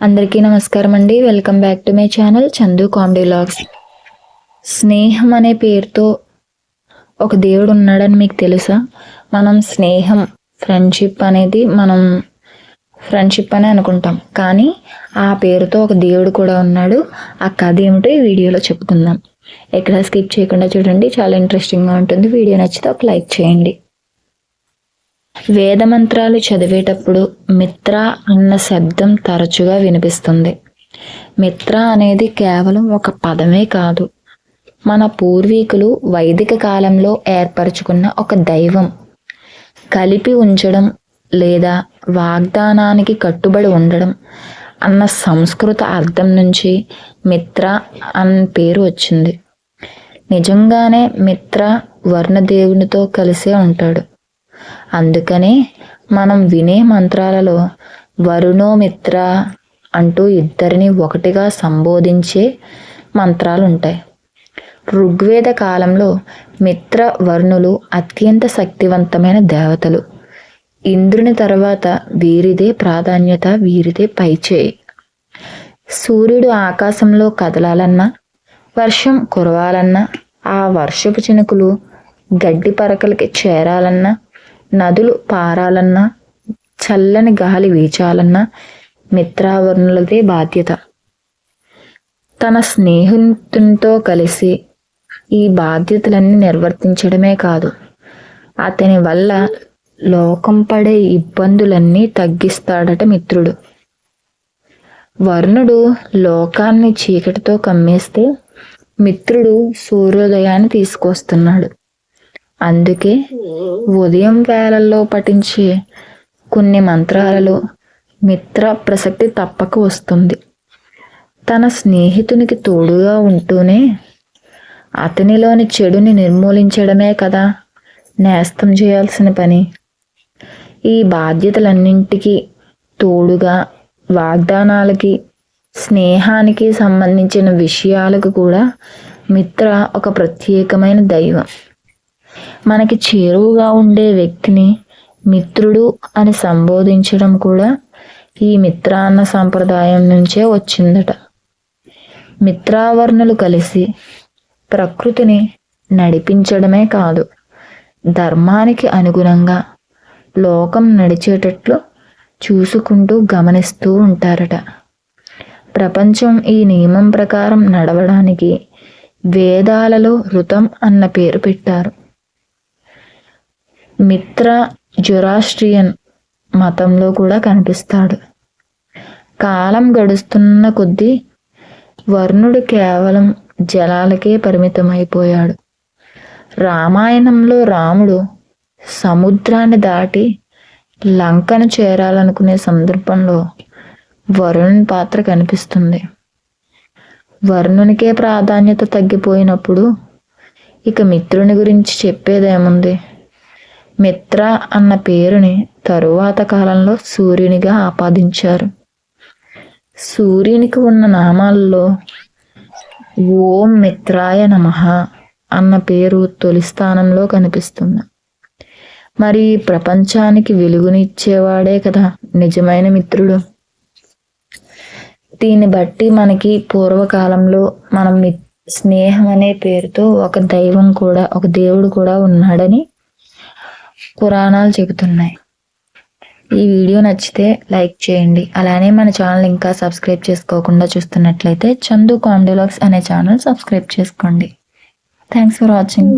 అందరికీ నమస్కారం అండి. Welcome back to my channel Chandu comedy vlogs. స్నేహం అనే పేరుతో ఒక దేవుడు ఉన్నాడని మీకు తెలుసా? మనం స్నేహం ఫ్రెండ్షిప్ అనే అనుకుంటాం, కానీ ఆ పేరుతో ఒక దేవుడు కూడా ఉన్నాడు. ఆ కథ ఏమిటో ఈ వీడియోలో చెప్పుకుందాం. ఎక్కడ స్కిప్ చేయకుండా చూడండి, చాలా ఇంట్రెస్టింగ్గా ఉంటుంది. వీడియో నచ్చితే ఒక లైక్ చేయండి. వేదమంత్రాలు చదివేటప్పుడు మిత్ర అన్న శబ్దం తరచుగా వినిపిస్తుంది. మిత్ర అనేది కేవలం ఒక పదమే కాదు, మన పూర్వీకులు వైదిక కాలంలో ఏర్పరచుకున్న ఒక దైవం. కలిపి ఉంచడం లేదా వాగ్దానానికి కట్టుబడి ఉండడం అన్న సంస్కృత అర్థం నుంచి మిత్ర అన్న పేరు వచ్చింది. నిజంగానే మిత్ర వర్ణదేవునితో కలిసే ఉంటాడు. అందుకనే మనం వినే మంత్రాలలో వరుణో మిత్ర అంటూ ఇద్దరిని ఒకటిగా సంబోధించే మంత్రాలు ఉంటాయి. ఋగ్వేద కాలంలో మిత్ర వర్ణులు అత్యంత శక్తివంతమైన దేవతలు. ఇంద్రుని తర్వాత వీరిదే ప్రాధాన్యత, వీరిదే పైచేయి. సూర్యుడు ఆకాశంలో కదలాలన్నా, వర్షం కురవాలన్నా, ఆ వర్షపు చినుకులు గడ్డి పరకలకి చేరాలన్నా, నదులు పారాలన్నా, చల్లని గాలి వీచాలన్నా మిత్రావర్ణులదే బాధ్యత. తన స్నేహితునితో కలిసి ఈ బాధ్యతలన్నీ నిర్వర్తించడమే కాదు, అతని వల్ల లోకం పడే ఇబ్బందులన్నీ తగ్గిస్తాడట మిత్రుడు. వర్ణుడు లోకాన్ని చీకటితో కమ్మేస్తే మిత్రుడు సూర్యోదయాన్ని తీసుకొస్తున్నాడు. అందుకే ఉదయం వేళల్లో పఠించే కొన్ని మంత్రాలలో మిత్ర ప్రసక్తి తప్పక వస్తుంది. తన స్నేహితునికి తోడుగా ఉంటూనే అతనిలోని చెడుని నిర్మూలించడమే కదా నేస్తం చేయాల్సిన పని. ఈ బాధ్యతలన్నింటికి తోడుగా వాగ్దానాలకి, స్నేహానికి సంబంధించిన విషయాలకు కూడా మిత్ర ఒక ప్రత్యేకమైన దైవం. మనకి చేరువుగా ఉండే వ్యక్తిని మిత్రుడు అని సంబోధించడం కూడా ఈ మిత్ర అన్న సంప్రదాయం నుంచే వచ్చిందట. మిత్రావర్ణులు కలిసి ప్రకృతిని నడిపించడమే కాదు, ధర్మానికి అనుగుణంగా లోకం నడిచేటట్లు చూసుకుంటూ గమనిస్తూ ఉంటారట. ప్రపంచం ఈ నియమం ప్రకారం నడవడానికి వేదాలలో ఋతం అన్న పేరు పెట్టారు. మిత్ర జొరాస్ట్రియన్ మతంలో కూడా కనిపిస్తాడు. కాలం గడుస్తున్న కొద్దీ వర్ణుడు కేవలం జలాలకే పరిమితమైపోయాడు. రామాయణంలో రాముడు సముద్రాన్ని దాటి లంకను చేరాలనుకునే సందర్భంలో వరుణుని పాత్ర కనిపిస్తుంది. వర్ణునికే ప్రాధాన్యత తగ్గిపోయినప్పుడు ఇక మిత్రుని గురించి చెప్పేదేముంది? మిత్ర అన్న పేరుని తరువాత కాలంలో సూర్యునిగా ఆపాదించారు. సూర్యునికి ఉన్న నామాల్లో ఓం మిత్రాయ నమః అన్న పేరు తొలి స్థానంలో కనిపిస్తుంది. మరి ప్రపంచానికి వెలుగునిచ్చేవాడే కదా నిజమైన మిత్రుడు. దీన్ని బట్టి మనకి పూర్వకాలంలో మనం స్నేహం అనే పేరుతో ఒక దైవం కూడా, ఒక దేవుడు కూడా ఉన్నాడని పురాణాలు చెబుతున్నాయి. ఈ వీడియో నచ్చితే లైక్ చేయండి. అలానే మన ఛానల్ ఇంకా సబ్స్క్రైబ్ చేసుకోకుండా చూస్తున్నట్లయితే చందు కామెడీ వ్లాగ్స్ అనే ఛానల్ సబ్స్క్రైబ్ చేసుకోండి. Thanks for watching.